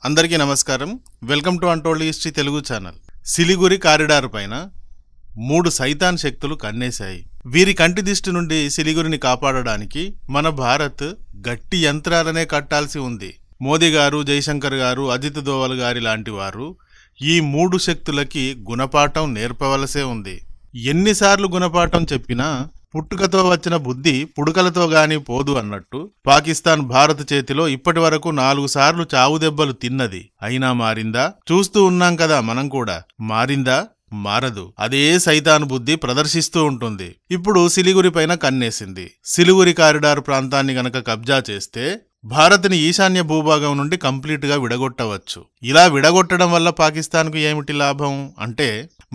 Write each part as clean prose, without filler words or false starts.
అందరికీ నమస్కారం. Welcome to untold history Telugu channel. Siliguri corridor పైన 3 సైతాన్ శక్తులు కన్నేశాయి. వీరి కంటి దిష్టి నుండి సిలిగురిని కాపాడడానికి మన భారత్ గట్టి యంత్రాలనే కట్టాల్సి ఉంది. మోదీ గారు, జైశంకర్ గారు, అజిత్ దోవల్ గారి లాంటి వారు ఈ 3 శక్తులకి గుణపాఠం నేర్పవలసే ఉంది. ఎన్నిసార్లు గుణపాఠం చెప్పినా పుట్టుకతో వచ్చిన బుద్ధి పుడకలతో గాని పోదు అన్నట్టు పాకిస్తాన్ భారత్ చేతిలో ఇప్పటి వరకు 4 సార్లు చావు దెబ్బలు తిన్నది. అయినా మారిందా? చూస్తూ ఉన్నాం కదా మనం కూడా. మారిందా? మారదు. అదే సైతాన్ బుద్ధి ప్రదర్శిస్తూ ఉంటుంది. ఇప్పుడు సిలిగురి పైన కన్నేసింది. సిలిగురి కారిడార్ ప్రాంతాన్ని గనక కబ్జా చేస్తే భారత్ని ఈశాన్య భూభాగం నుండి కంప్లీట్ గా విడగొట్టవచ్చు. ఇలా విడగొట్టడం వల్ల పాకిస్తాన్కు ఏమిటి లాభం అంటే,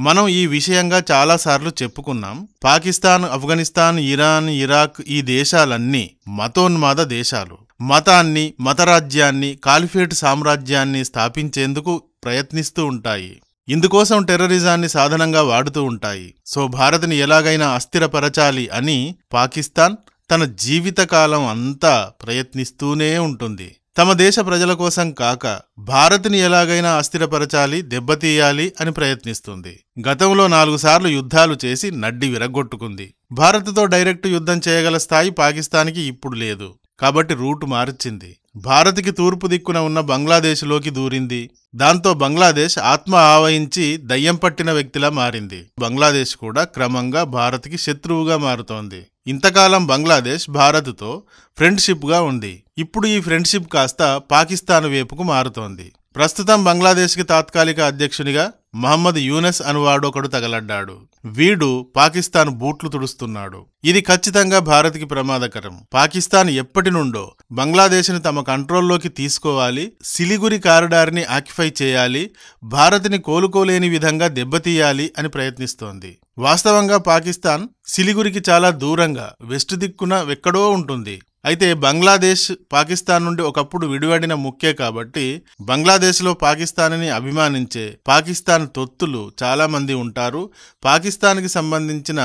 మనం ఈ విషయంగా చాలాసార్లు చెప్పుకున్నాం. పాకిస్తాన్, ఆఫ్ఘనిస్తాన్, ఇరాన్, ఇరాక్ ఈ దేశాలన్నీ మతోన్మాద దేశాలు. మతాన్ని, మతరాజ్యాన్ని, కాలిఫేట్ సామ్రాజ్యాన్ని స్థాపించేందుకు ప్రయత్నిస్తూ ఉంటాయి. ఇందుకోసం టెర్రరిజాన్ని సాధనంగా వాడుతూ ఉంటాయి. సో భారత్ని ఎలాగైనా అస్థిరపరచాలి అని పాకిస్తాన్ తన జీవితకాలం అంతా ప్రయత్నిస్తూనే ఉంటుంది. తమ దేశ ప్రజల కోసం కాక భారత్ని ఎలాగైనా అస్థిరపరచాలి, దెబ్బతీయాలి అని ప్రయత్నిస్తుంది. గతంలో 4 సార్లు యుద్ధాలు చేసి నడ్డి విరగొట్టుకుంది. భారత్తో డైరెక్ట్ యుద్ధం చేయగల స్థాయి పాకిస్తాన్కి ఇప్పుడు లేదు. కాబట్టి రూటు మార్చింది. భారత్కి తూర్పు దిక్కున ఉన్న బంగ్లాదేశ్లోకి దూరింది. దాంతో బంగ్లాదేశ్ ఆత్మ ఆవహించి దయ్యం పట్టిన వ్యక్తిలా మారింది. బంగ్లాదేశ్ కూడా క్రమంగా భారత్కి శత్రువుగా మారుతోంది. ఇంతకాలం బంగ్లాదేశ్ భారత్తో ఫ్రెండ్షిప్గా ఉంది. ఇప్పుడు ఈ ఫ్రెండ్షిప్ కాస్త పాకిస్తాన్ వైపుకు మారుతోంది. ప్రస్తుతం బంగ్లాదేశ్కి తాత్కాలిక అధ్యక్షునిగా మహమ్మద్ యూనస్ అనువాడొకడు తగలడ్డాడు. వీడు పాకిస్తాన్ బూట్లు తుడుస్తున్నాడు. ఇది ఖచ్చితంగా భారత్కి ప్రమాదకరం. పాకిస్తాన్ ఎప్పటి నుండో బంగ్లాదేశ్ని తమ కంట్రోల్లోకి తీసుకోవాలి, సిలిగురి కారిడార్ని ఆక్యుపై చేయాలి, భారత్ని కోలుకోలేని విధంగా దెబ్బతీయాలి అని ప్రయత్నిస్తోంది. వాస్తవంగా పాకిస్తాన్ సిలిగురికి చాలా దూరంగా వెస్ట్ దిక్కున ఎక్కడో ఉంటుంది. అయితే బంగ్లాదేశ్ పాకిస్తాన్ నుండి ఒకప్పుడు విడివడిన ముక్కే కాబట్టి బంగ్లాదేశ్లో పాకిస్తాన్ని అభిమానించే పాకిస్తాన్ తొత్తులు చాలామంది ఉంటారు. పాకిస్తాన్కి సంబంధించిన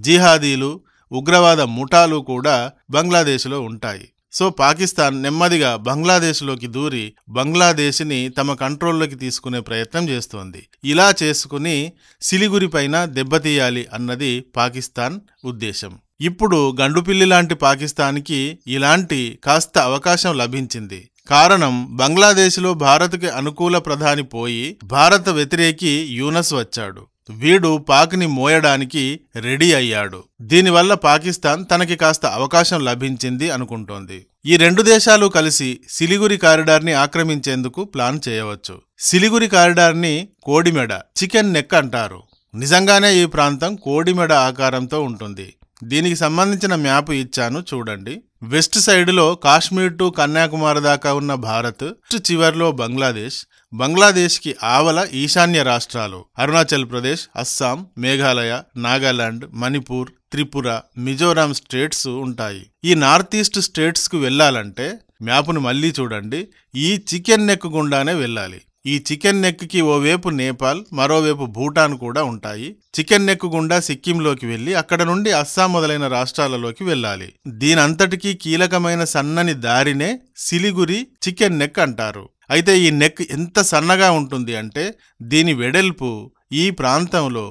జిహాదీలు, ఉగ్రవాద ముఠాలు కూడా బంగ్లాదేశ్లో ఉంటాయి. సో పాకిస్తాన్ నెమ్మదిగా బంగ్లాదేశ్లోకి దూరి బంగ్లాదేశ్ని తమ కంట్రోల్లోకి తీసుకునే ప్రయత్నం చేస్తోంది. ఇలా చేసుకుని సిలిగురి పైన దెబ్బతీయాలి అన్నది పాకిస్తాన్ ఉద్దేశం. ఇప్పుడు గండుపిల్లి లాంటి పాకిస్తాన్కి ఇలాంటి కాస్త అవకాశం లభించింది. కారణం, బంగ్లాదేశ్లో భారత్కి అనుకూల ప్రధాని పోయి భారత వ్యతిరేకి యూనస్ వచ్చాడు. వీడు పాక్ని మోయడానికి రెడీ అయ్యాడు. దీనివల్ల పాకిస్తాన్ తనకి కాస్త అవకాశం లభించింది అనుకుంటోంది. ఈ 2 దేశాలు కలిసి సిలిగురి కారిడార్ని ఆక్రమించేందుకు ప్లాన్ చేయవచ్చు. సిలిగురి కారిడార్ని కోడిమెడ, చికెన్ నెక్ అంటారు. నిజంగానే ఈ ప్రాంతం కోడిమెడ ఆకారంతో ఉంటుంది. దీనికి సంబంధించిన మ్యాప్ ఇచ్చాను చూడండి. వెస్ట్ సైడ్లో కాశ్మీర్ టు కన్యాకుమారి దాకా ఉన్న భారత్, చివర్లో బంగ్లాదేశ్, బంగ్లాదేశ్కి ఆవల ఈశాన్య రాష్ట్రాలు అరుణాచల్ ప్రదేశ్, అస్సాం, మేఘాలయ, నాగాలాండ్, మణిపూర్, త్రిపుర, మిజోరాం స్టేట్స్ ఉంటాయి. ఈ నార్త్ ఈస్ట్ స్టేట్స్కు వెళ్లాలంటే మ్యాప్ను మళ్ళీ చూడండి. ఈ చికెన్ నెక్ గుండానే వెళ్ళాలి. ఈ చికెన్ నెక్కి ఓవైపు నేపాల్, మరోవైపు భూటాన్ కూడా ఉంటాయి. చికెన్ నెక్ గుండా సిక్కింలోకి వెళ్లి అక్కడ నుండి అస్సాం మొదలైన రాష్ట్రాలలోకి వెళ్ళాలి. దీనంతటికీ కీలకమైన సన్నని దారినే సిలిగురి చికెన్ నెక్ అంటారు. అయితే ఈ నెక్ ఎంత సన్నగా ఉంటుంది అంటే దీని వెడల్పు ఈ ప్రాంతంలో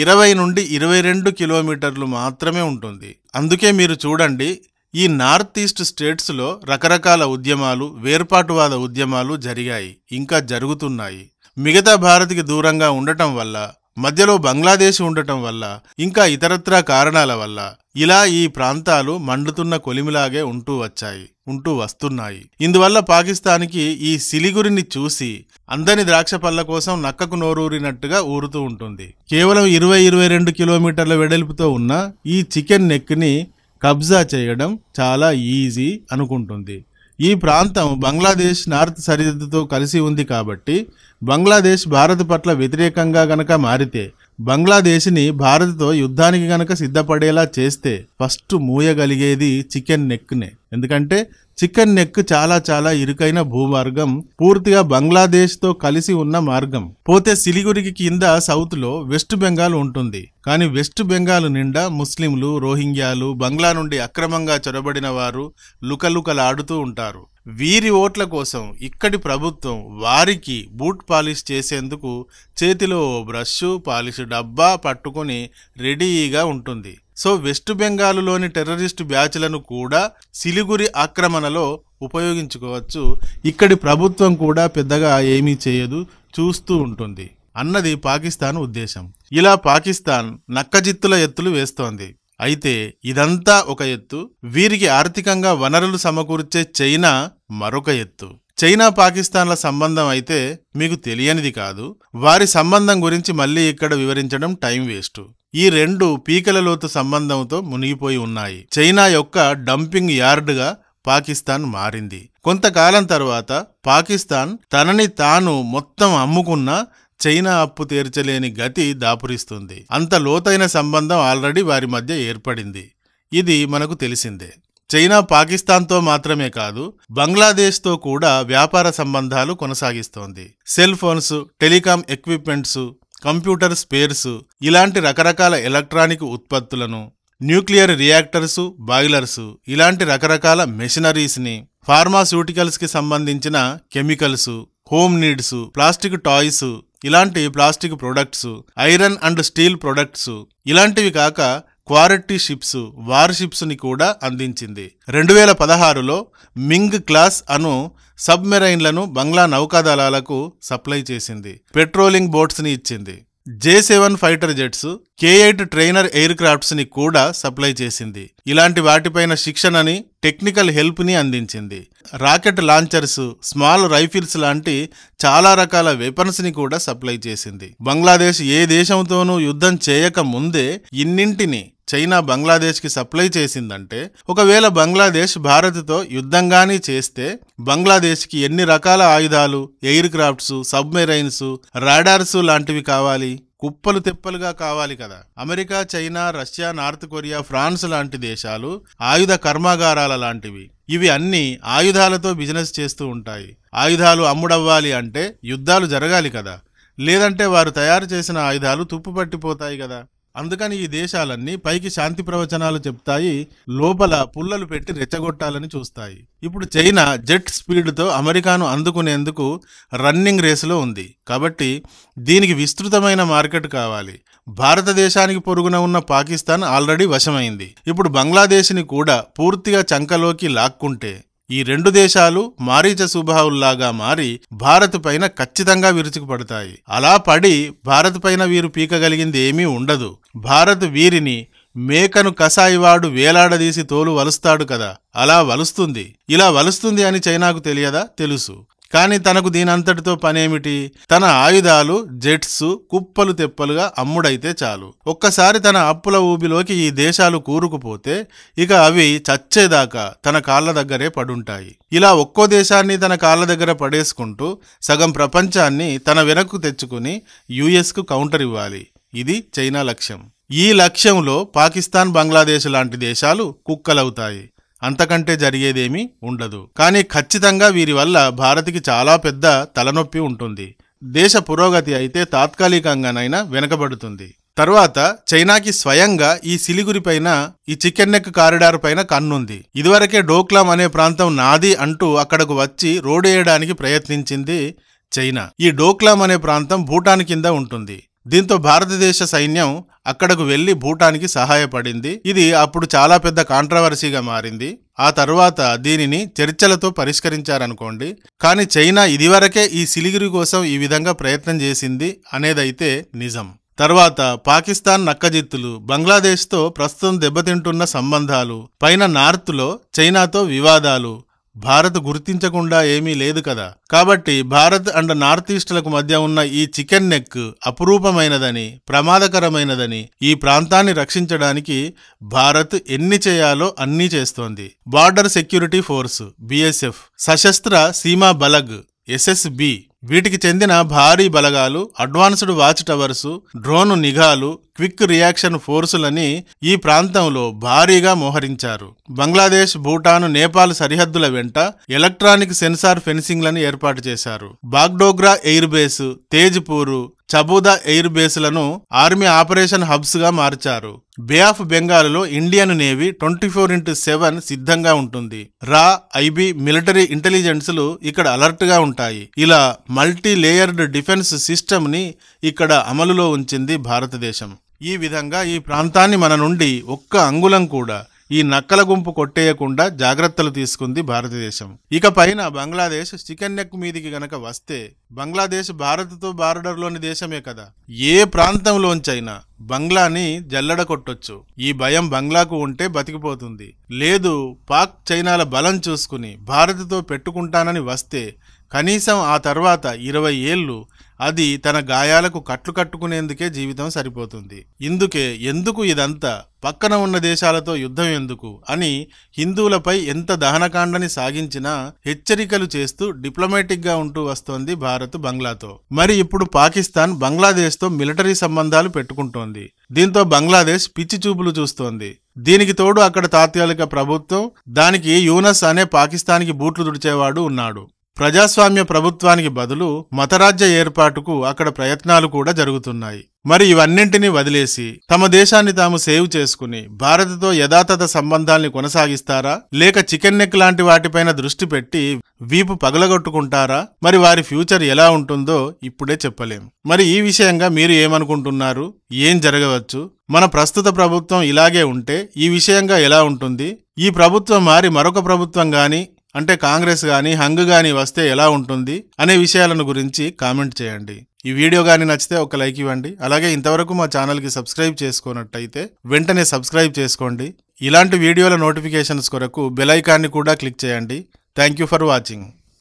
20 నుండి 22 కిలోమీటర్లు మాత్రమే ఉంటుంది. అందుకే మీరు చూడండి, ఈ నార్త్ ఈస్ట్ స్టేట్స్లో రకరకాల ఉద్యమాలు, వేర్పాటువాద ఉద్యమాలు జరిగాయి, ఇంకా జరుగుతున్నాయి. మిగతా భారత్కి దూరంగా ఉండటం వల్ల, మధ్యలో బంగ్లాదేశ్ ఉండటం వల్ల, ఇంకా ఇతరత్రా కారణాల వల్ల ఇలా ఈ ప్రాంతాలు మండుతున్న కొలిమిలాగే ఉంటూ వస్తున్నాయి. ఇందువల్ల పాకిస్తాన్కి ఈ సిలిగురిని చూసి అందని ద్రాక్ష పళ్ళ కోసం నక్కకు నోరూరినట్టుగా ఊరుతూ ఉంటుంది. కేవలం 20-22 కిలోమీటర్ల వెడల్పుతో ఉన్న ఈ చికెన్ నెక్ని కబ్జా చేయడం చాలా ఈజీ అనుకుంటుంది. ఈ ప్రాంతం బంగ్లాదేశ్ నార్త్ సరిహద్దుతో కలిసి ఉంది కాబట్టి బంగ్లాదేశ్ భారత్ పట్ల వ్యతిరేకంగా గనక మారితే, బంగ్లాదేశ్ని భారత్తో యుద్ధానికి గనక సిద్ధపడేలా చేస్తే ఫస్ట్ మూయగలిగేది చికెన్ నెక్నే. ఎందుకంటే చికెన్ నెక్ చాలా చాలా ఇరుకైన భూమార్గం, పూర్తిగా బంగ్లాదేశ్తో కలిసి ఉన్న మార్గం. పోతే సిలిగురికి కింద సౌత్లో వెస్ట్ బెంగాల్ ఉంటుంది. కానీ వెస్ట్ బెంగాల్ నిండా ముస్లింలు, రోహింగ్యాలు, బంగ్లా నుండి అక్రమంగా చొరబడిన వారు లుకలుకలాడుతూ ఉంటారు. వీరి ఓట్ల కోసం ఇక్కడి ప్రభుత్వం వారికి బూట్ పాలిష్ చేసేందుకు చేతిలో బ్రష్ పాలిష్ డబ్బా పట్టుకొని రెడీగా ఉంటుంది. సో వెస్ట్ బెంగాలులోని టెర్రరిస్టు బ్యాచ్లను కూడా సిలిగురి ఆక్రమణలో ఉపయోగించుకోవచ్చు. ఇక్కడి ప్రభుత్వం కూడా పెద్దగా ఏమీ చేయదు, చూస్తూ ఉంటుంది అన్నది పాకిస్తాన్ ఉద్దేశం. ఇలా పాకిస్తాన్ నక్కజిత్తుల ఎత్తులు వేస్తోంది. అయితే ఇదంతా ఒక ఎత్తు. వీరికి ఆర్థికంగా వనరులు సమకూర్చే చైనా మరొక ఎత్తు. చైనా పాకిస్తాన్ల సంబంధం అయితే మీకు తెలియనిది కాదు. వారి సంబంధం గురించి మళ్ళీ ఇక్కడ వివరించడం టైం వేస్ట్. ఈ రెండు పీకల లోతు సంబంధంతో మునిగిపోయి ఉన్నాయి. చైనా యొక్క డంపింగ్ యార్డ్గా పాకిస్తాన్ మారింది. కొంతకాలం తర్వాత పాకిస్తాన్ తనని తాను మొత్తం అమ్ముకున్నా చైనా అప్పు తీర్చలేని గతి దాపురిస్తుంది. అంత లోతైన సంబంధం ఆల్రెడీ వారి మధ్య ఏర్పడింది. ఇది మనకు తెలిసిందే. చైనా పాకిస్తాన్తో మాత్రమే కాదు, బంగ్లాదేశ్తో కూడా వ్యాపార సంబంధాలు కొనసాగిస్తోంది. Cell phones, telecom equipments, computer spares, ఇలాంటి రకరకాల ఎలక్ట్రానిక్ ఉత్పత్తులను, న్యూక్లియర్ రియాక్టర్సు, బాయిలర్సు, ఇలాంటి రకరకాల మెషినరీస్ని, ఫార్మాస్యూటికల్స్కి సంబంధించిన chemicals, home needs, plastic toys, ఇలాంటి plastic products, iron and steel products, ఇలాంటివి కాక క్వాలిటీ షిప్స్, వార్ షిప్స్ని కూడా అందించింది. 2016లో మింగ్ క్లాస్ అను సబ్మెరైన్లను బంగ్లా నౌకాదళాలకు సప్లై చేసింది. పెట్రోలింగ్ బోట్స్ని ఇచ్చింది. J-7 fighter jets, K-8 trainer air క్రాఫ్ట్స్ని కూడా సప్లై చేసింది. ఇలాంటి వాటిపైన శిక్షణని, టెక్నికల్ హెల్ప్ని అందించింది. రాకెట్ లాంచర్స్, స్మాల్ రైఫిల్స్ లాంటి చాలా రకాల వెపన్స్ని కూడా సప్లై చేసింది. బంగ్లాదేశ్ ఏ దేశంతోనూ యుద్ధం చేయక ముందే ఇన్నింటిని చైనా బంగ్లాదేశ్కి సప్లై చేసిందంటే, ఒకవేళ బంగ్లాదేశ్ భారత్తో యుద్ధంగానీ చేస్తే బంగ్లాదేశ్కి ఎన్ని రకాల ఆయుధాలు, ఎయిర్ క్రాఫ్ట్స్, సబ్మెరైన్స్, రాడార్స్ లాంటివి కావాలి? కుప్పలు తెప్పలుగా కావాలి కదా. America, China, Russia, North Korea, France లాంటి దేశాలు ఆయుధ కర్మాగారాల లాంటివి. ఇవి అన్ని ఆయుధాలతో బిజినెస్ చేస్తూ ఉంటాయి. ఆయుధాలు అమ్ముడవ్వాలి అంటే యుద్ధాలు జరగాలి కదా, లేదంటే వారు తయారు చేసిన ఆయుధాలు తుప్పు పట్టిపోతాయి కదా. అందుకని ఈ దేశాలన్నీ పైకి శాంతి ప్రవచనాలు చెప్తాయి, లోపల పుల్లలు పెట్టి రెచ్చగొట్టాలని చూస్తాయి. ఇప్పుడు చైనా జెట్ స్పీడ్తో అమెరికాను అందుకునేందుకు రన్నింగ్ రేసులో ఉంది. కాబట్టి దీనికి విస్తృతమైన మార్కెట్ కావాలి. భారతదేశానికి పొరుగున ఉన్న పాకిస్తాన్ ఆల్రెడీ వశమైంది. ఇప్పుడు బంగ్లాదేశ్ని కూడా పూర్తిగా చంకలోకి లాక్కుంటే ఈ రెండు దేశాలు మారీచ సుబాహుల్లాగా మారి భారత్ పైన ఖచ్చితంగా విరుచుకుపడతాయి. అలా పడి భారత్ పైన వీరు పీకగలిగింది ఏమీ ఉండదు. భారత్ వీరిని మేకను కసాయివాడు వేలాడదీసి తోలు వలుస్తాడు కదా, అలా వలుస్తుంది. ఇలా వలుస్తుంది అని చైనాకు తెలియదా? తెలుసు. కానీ తనకు దీనంతటితో పనేమిటి? తన ఆయుధాలు, జెట్స్ కుప్పలు తెప్పలుగా అమ్ముడైతే చాలు. ఒక్కసారి తన అప్పుల ఊబిలోకి ఈ దేశాలు కూరుకుపోతే ఇక అవి చచ్చేదాకా తన కాళ్ళ దగ్గరే పడుంటాయి. ఇలా ఒక్కో దేశాన్ని తన కాళ్ళ దగ్గర పడేసుకుంటూ సగం ప్రపంచాన్ని తన వెనక్కు తెచ్చుకుని యుఎస్కు కౌంటర్ ఇవ్వాలి. ఇది చైనా లక్ష్యం. ఈ లక్ష్యంలో పాకిస్తాన్, బంగ్లాదేశ్ లాంటి దేశాలు కుక్కలవుతాయి. అంతకంటే జరిగేదేమీ ఉండదు. కానీ ఖచ్చితంగా వీరి వల్ల భారత్కి చాలా పెద్ద తలనొప్పి ఉంటుంది. దేశ పురోగతి అయితే తాత్కాలికంగానైనా వెనకబడుతుంది. తర్వాత చైనాకి స్వయంగా ఈ సిలిగురి పైన, ఈ చికెన్ నెక్ కారిడార్ పైన కన్నుంది. ఇదివరకే డోక్లాం అనే ప్రాంతం నాది అంటూ అక్కడకు వచ్చి రోడేయడానికి ప్రయత్నించింది చైనా. ఈ డోక్లాం అనే ప్రాంతం భూటాన్ కింద ఉంటుంది. దీంతో భారతదేశ సైన్యం అక్కడకు వెళ్లి భూటాన్కి సహాయపడింది. ఇది అప్పుడు చాలా పెద్ద కాంట్రవర్సీగా మారింది. ఆ తర్వాత దీనిని చర్చలతో పరిష్కరించారనుకోండి. కానీ చైనా ఇదివరకే ఈ సిలిగురి కోసం ఈ విధంగా ప్రయత్నం చేసింది అనేదైతే నిజం. తర్వాత పాకిస్తాన్ నక్కజిత్తులు, బంగ్లాదేశ్తో ప్రస్తుతం దెబ్బతింటున్న సంబంధాలు, పైన నార్త్లో చైనాతో వివాదాలు, భారత్ గుర్తించకుండా ఏమీ లేదు కదా. కాబట్టి భారత్ అండ్ నార్త్ ఈస్ట్లకు మధ్య ఉన్న ఈ చికెన్ నెక్ అపురూపమైనదని, ప్రమాదకరమైనదని, ఈ ప్రాంతాన్ని రక్షించడానికి భారత్ ఎన్ని చేయాలో అన్నీ చేస్తోంది. Border security force BSF, Sashastra Seema Bal SSB, వీటికి చెందిన భారీ బలగాలు, అడ్వాన్స్డ్ వాచ్ టవర్స్, డ్రోన్ నిఘాలు, క్విక్ రియాక్షన్ ఫోర్సులని ఈ ప్రాంతంలో భారీగా మోహరించారు. బంగ్లాదేశ్, భూటాన్, నేపాల్ సరిహద్దుల వెంట ఎలక్ట్రానిక్ సెన్సార్ ఫెన్సింగ్లను ఏర్పాటు చేశారు. Bagdogra air base, Tezpur, Chabua air బేస్లను ఆర్మీ ఆపరేషన్ హబ్స్ గా మార్చారు. బే ఆఫ్ బెంగాల్లో ఇండియన్ నేవీ 24/7 సిద్ధంగా ఉంటుంది. రా, ఐబీ, మిలిటరీ ఇంటెలిజెన్స్లు ఇక్కడ అలర్ట్ గా ఉంటాయి. ఇలా మల్టీ లేయర్డ్ డిఫెన్స్ సిస్టమ్ ని ఇక్కడ అమలులో ఉంచింది భారతదేశం. ఈ విధంగా ఈ ప్రాంతాన్ని మన నుండి ఒక్క అంగుళం కూడా ఈ నక్కల గుంపు కొట్టేయకుండా జాగ్రత్తలు తీసుకుంది భారతదేశం. ఇక పైన బంగ్లాదేశ్ చికెన్ నెక్ మీదికి గనక వస్తే, బంగ్లాదేశ్ భారత్తో బార్డర్లోని దేశమే కదా, ఏ ప్రాంతంలోంచైనా బంగ్లాని జల్లెడ కొట్టొచ్చు. ఈ భయం బంగ్లాకు ఉంటే బతికిపోతుంది. లేదు, పాక్, చైనాల బలం చూసుకుని భారత్తో పెట్టుకుంటానని వస్తే కనీసం ఆ తర్వాత 20 ఏళ్లు అది తన గాయాలకు కట్లు కట్టుకునేందుకే జీవితం సరిపోతుంది. ఎందుకు ఇదంతా, పక్కన ఉన్న దేశాలతో యుద్ధం ఎందుకు అని హిందువులపై ఎంత దహనకాండని సాగించినా హెచ్చరికలు చేస్తూ డిప్లొమాటిక్ గా ఉంటూ వస్తోంది భారత్ బంగ్లాతో. మరి ఇప్పుడు పాకిస్తాన్ బంగ్లాదేశ్తో మిలిటరీ సంబంధాలు పెట్టుకుంటోంది. దీంతో బంగ్లాదేశ్ పిచ్చి చూపులు చూస్తోంది. దీనికి తోడు అక్కడ తాత్కాలిక ప్రభుత్వం, దానికి యూనస్ అనే పాకిస్తాన్కి బూట్లు దుడిచేవాడు ఉన్నాడు. ప్రజాస్వామ్య ప్రభుత్వానికి బదులు మతరాజ్య ఏర్పాటుకు అక్కడ ప్రయత్నాలు కూడా జరుగుతున్నాయి. మరి ఇవన్నింటినీ వదిలేసి తమ దేశాన్ని తాము సేవ్ చేసుకుని భారత్తో యథాతథ సంబంధాల్ని కొనసాగిస్తారా, లేక చికెన్ నెక్ లాంటి వాటిపైన దృష్టి పెట్టి వీపు పగలగొట్టుకుంటారా? మరి వారి ఫ్యూచర్ ఎలా ఉంటుందో ఇప్పుడే చెప్పలేం. మరి ఈ విషయంగా మీరు ఏమనుకుంటున్నారు? ఏం జరగవచ్చు? మన ప్రస్తుత ప్రభుత్వం ఇలాగే ఉంటే ఈ విషయంగా ఎలా ఉంటుంది? ఈ ప్రభుత్వం మారి మరొక ప్రభుత్వం గాని, అంటే కాంగ్రెస్ గాని, హంగ్ గాని వస్తే ఎలా ఉంటుంది అనే విషయాలను గురించి కామెంట్ చేయండి. ఈ వీడియో గాని నచ్చితే ఒక లైక్ ఇవ్వండి. అలాగే ఇంతవరకు మా ఛానల్కి సబ్స్క్రైబ్ చేసుకున్నట్టయితే వెంటనే సబ్స్క్రైబ్ చేసుకోండి. ఇలాంటి వీడియోల నోటిఫికేషన్స్ కొరకు బెల్ ఐకాన్ని కూడా క్లిక్ చేయండి. Thank you for watching.